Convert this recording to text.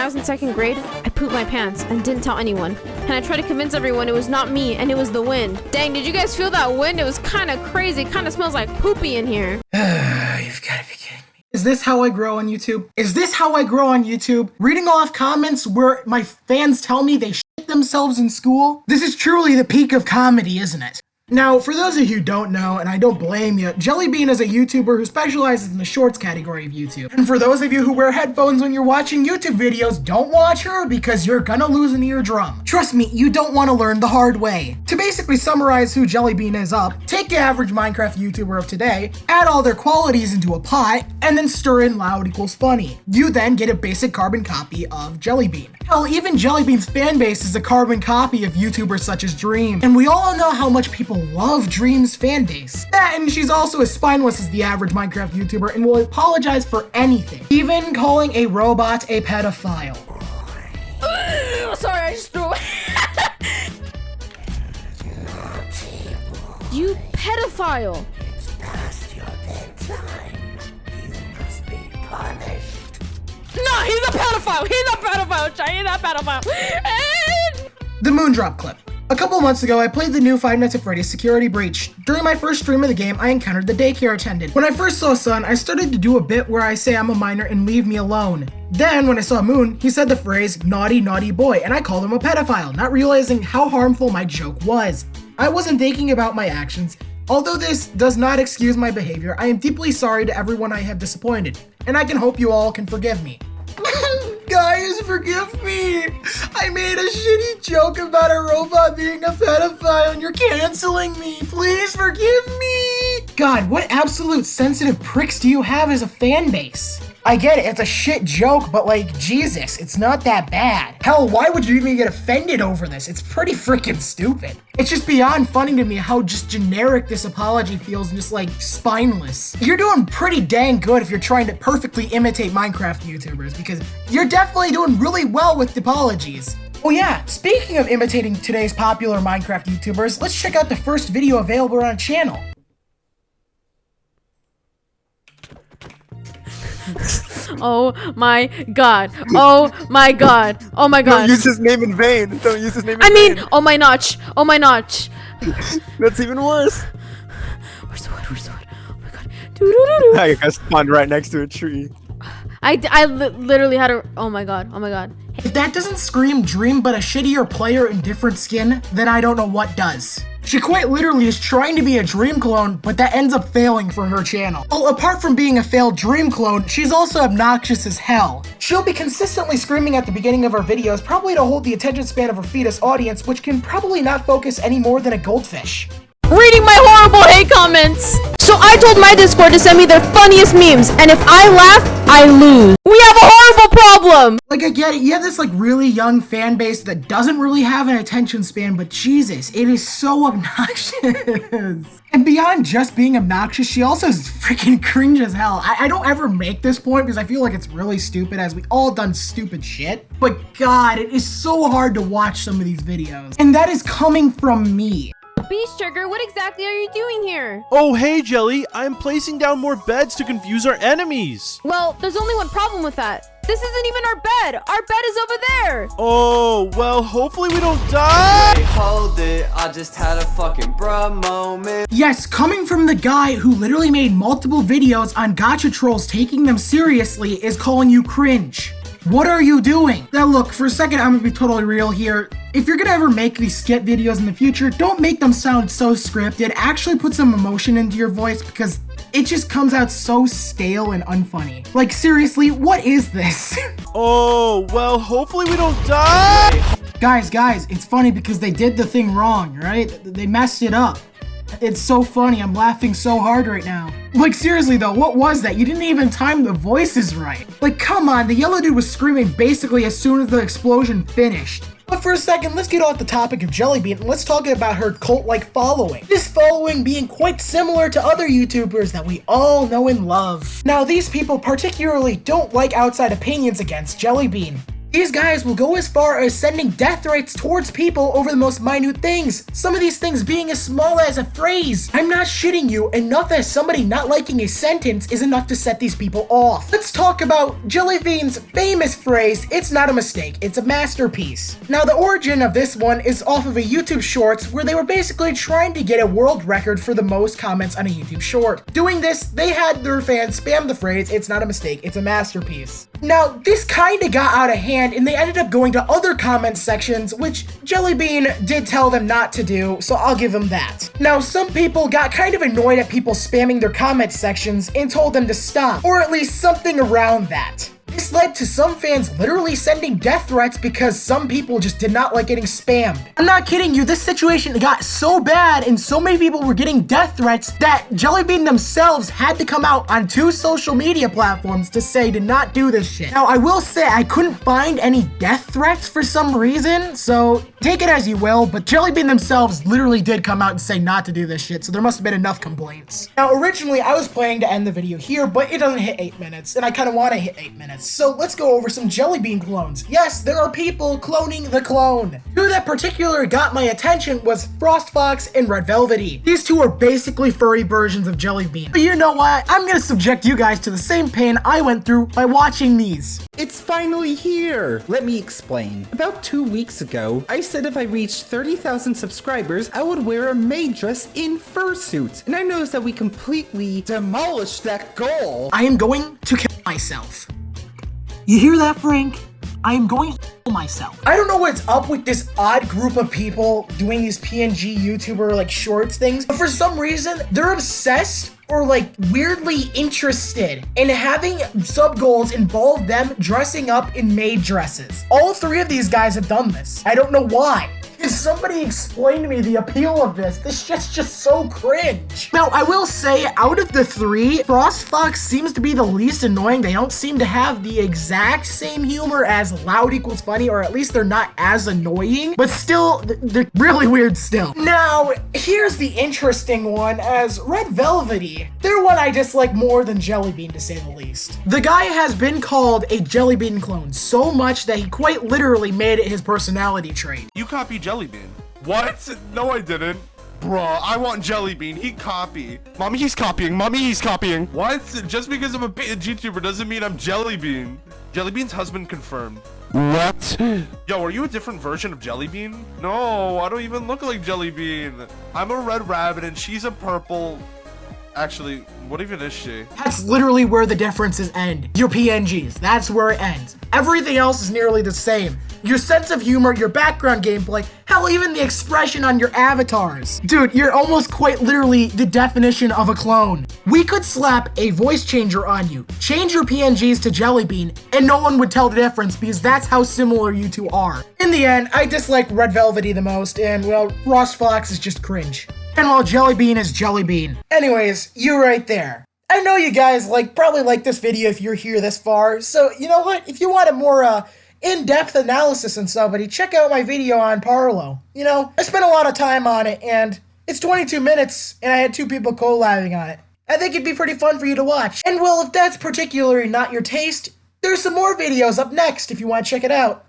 I was in 2nd grade, I pooped my pants and didn't tell anyone. And I tried to convince everyone it was not me and it was the wind. Dang, did you guys feel that wind? It was kind of crazy. It kind of smells like poopy in here. You've got to be kidding me. Is this how I grow on YouTube? Is this how I grow on YouTube? Reading off comments where my fans tell me they shit themselves in school? This is truly the peak of comedy, isn't it? Now, for those of you who don't know, and I don't blame you, JellyBean is a YouTuber who specializes in the shorts category of YouTube. And for those of you who wear headphones when you're watching YouTube videos, don't watch her because you're gonna lose an eardrum. Trust me, you don't want to learn the hard way. To basically summarize who JellyBean is up, take the average Minecraft YouTuber of today, add all their qualities into a pot, and then stir in loud equals funny. You then get a basic carbon copy of JellyBean. Hell, even JellyBean's fan base is a carbon copy of YouTubers such as Dream. And we all know how much people love Dream's fan base. And she's also as spineless as the average Minecraft YouTuber and will apologize for anything, even calling a robot a pedophile. Sorry, I just threw it. You pedophile! It's past your bedtime. You must be punished. No, he's a pedophile! He's a pedophile, Chai! He's a pedophile! The Moondrop clip. A couple months ago, I played the new Five Nights at Freddy's Security Breach. During my first stream of the game, I encountered the daycare attendant. When I first saw Sun, I started to do a bit where I say I'm a minor and leave me alone. Then, when I saw Moon, he said the phrase, naughty, naughty boy, and I called him a pedophile, not realizing how harmful my joke was. I wasn't thinking about my actions. Although this does not excuse my behavior, I am deeply sorry to everyone I have disappointed, and I can hope you all can forgive me. Guys, forgive me! I made a shitty joke about a robot being a pedophile and you're canceling me! Please forgive me! God, what absolute sensitive pricks do you have as a fan base? I get it, it's a shit joke, but like, Jesus, it's not that bad. Hell, why would you even get offended over this? It's pretty freaking stupid. It's just beyond funny to me how just generic this apology feels and just like spineless. You're doing pretty dang good if you're trying to perfectly imitate Minecraft YouTubers because you're definitely doing really well with the apologies. Oh yeah, speaking of imitating today's popular Minecraft YouTubers, let's check out the first video available on our channel. Oh my god. Oh my god. Oh my god. Don't use his name in vain. Don't use his name in vain. Oh my notch. Oh my notch. That's even worse. Where's the wood? Where's the wood? Oh my god. Doo-doo-doo-doo. I got spawned right next to a tree. I literally had a. Oh my god. Oh my god. If that doesn't scream Dream but a shittier player in different skin, then I don't know what does. She quite literally is trying to be a Dream clone, but that ends up failing for her channel. Well, apart from being a failed Dream clone, she's also obnoxious as hell. She'll be consistently screaming at the beginning of her videos, probably to hold the attention span of her fetus audience, which can probably not focus any more than a goldfish. Reading my horrible hate comments. So I told my Discord to send me their funniest memes, and if I laugh, I lose. We have a horrible problem. Like, I get it, you have this like really young fan base that doesn't really have an attention span, but Jesus, it is so obnoxious. And beyond just being obnoxious, she also is freaking cringe as hell. I don't ever make this point because I feel like it's really stupid, as we all done stupid shit. But God, it is so hard to watch some of these videos. And that is coming from me. Beast Sugar, what exactly are you doing here? Oh, hey, Jelly. I'm placing down more beds to confuse our enemies. Well, there's only one problem with that. This isn't even our bed. Our bed is over there. Oh, well, hopefully we don't die. Hey, hold it. I just had a fucking bruh moment. Yes, coming from the guy who literally made multiple videos on gacha trolls taking them seriously is calling you cringe. What are you doing? Now look, for a second, I'm gonna be totally real here. If you're gonna ever make these skit videos in the future, don't make them sound so scripted. Actually put some emotion into your voice because it just comes out so stale and unfunny. Like, seriously, what is this? Oh, well, hopefully we don't die. Guys, it's funny because they did the thing wrong, right? They messed it up. It's so funny, I'm laughing so hard right now. Like, seriously though, what was that? You didn't even time the voices right. Like, come on, the yellow dude was screaming basically as soon as the explosion finished. But for a second, let's get off the topic of JellyBean and let's talk about her cult-like following. This following being quite similar to other YouTubers that we all know and love. Now, these people particularly don't like outside opinions against JellyBean. These guys will go as far as sending death threats towards people over the most minute things. Some of these things being as small as a phrase. I'm not shitting you, enough as somebody not liking a sentence is enough to set these people off. Let's talk about JellyBean's famous phrase, "It's not a mistake, it's a masterpiece." Now the origin of this one is off of a YouTube Shorts where they were basically trying to get a world record for the most comments on a YouTube short. Doing this, they had their fans spam the phrase, "It's not a mistake, it's a masterpiece." Now, this kinda got out of hand and they ended up going to other comment sections, which JellyBean did tell them not to do, so I'll give them that. Now, some people got kind of annoyed at people spamming their comment sections and told them to stop, or at least something around that. This led to some fans literally sending death threats because some people just did not like getting spammed. I'm not kidding you, this situation got so bad and so many people were getting death threats that JellyBean themselves had to come out on 2 social media platforms to say to not do this shit. Now, I will say I couldn't find any death threats for some reason, so take it as you will, but JellyBean themselves literally did come out and say not to do this shit, so there must have been enough complaints. Now, originally I was planning to end the video here, but it doesn't hit 8 minutes, and I kind of want to hit 8 minutes. So let's go over some JellyBean clones. Yes, there are people cloning the clone. 2 that particularly got my attention was Frost Fox and RedVelvety. These 2 are basically furry versions of JellyBean. But you know what? I'm gonna subject you guys to the same pain I went through by watching these. It's finally here! Let me explain. About 2 weeks ago, I said if I reached 30,000 subscribers, I would wear a maid dress in fursuit. And I noticed that we completely demolished that goal. I am going to kill myself. You hear that, Frank? I am going to kill myself. I don't know what's up with this odd group of people doing these PNG YouTuber like shorts things, but for some reason, they're obsessed or like weirdly interested in having sub goals involve them dressing up in maid dresses. All 3 of these guys have done this. I don't know why. Can somebody explain to me the appeal of this? This shit's just so cringe. Now, I will say, out of the 3, Frost Fox seems to be the least annoying. They don't seem to have the exact same humor as loud equals funny, or at least they're not as annoying, but still, they're really weird still. Now, here's the interesting one as RedVelvety. They're one I dislike more than JellyBean, to say the least. The guy has been called a JellyBean clone so much that he quite literally made it his personality trait. You copy JellyBean. What? No, I didn't. Bruh, I want JellyBean. He copy. Mommy, he's copying. Mommy, he's copying. What? Just because I'm a YouTuber doesn't mean I'm JellyBean. JellyBean's husband confirmed. What? Yo, are you a different version of JellyBean? No, I don't even look like JellyBean. I'm a red rabbit and she's a purple. Actually, what even is she? That's literally where the differences end. Your PNGs, that's where it ends. Everything else is nearly the same. Your sense of humor, your background gameplay, hell, even the expression on your avatars. Dude, you're almost quite literally the definition of a clone. We could slap a voice changer on you, change your PNGs to JellyBean, and no one would tell the difference because that's how similar you 2 are. In the end, I dislike RedVelvety the most, and well, Frost Fox is just cringe. And while JellyBean is JellyBean. Anyways, you right there. I know you guys probably like this video if you're here this far, so you know what? If you want a more in-depth analysis on somebody, check out my video on Parlo. You know, I spent a lot of time on it, and it's 22 minutes, and I had 2 people collabing on it. I think it'd be pretty fun for you to watch. And well, if that's particularly not your taste, there's some more videos up next if you want to check it out.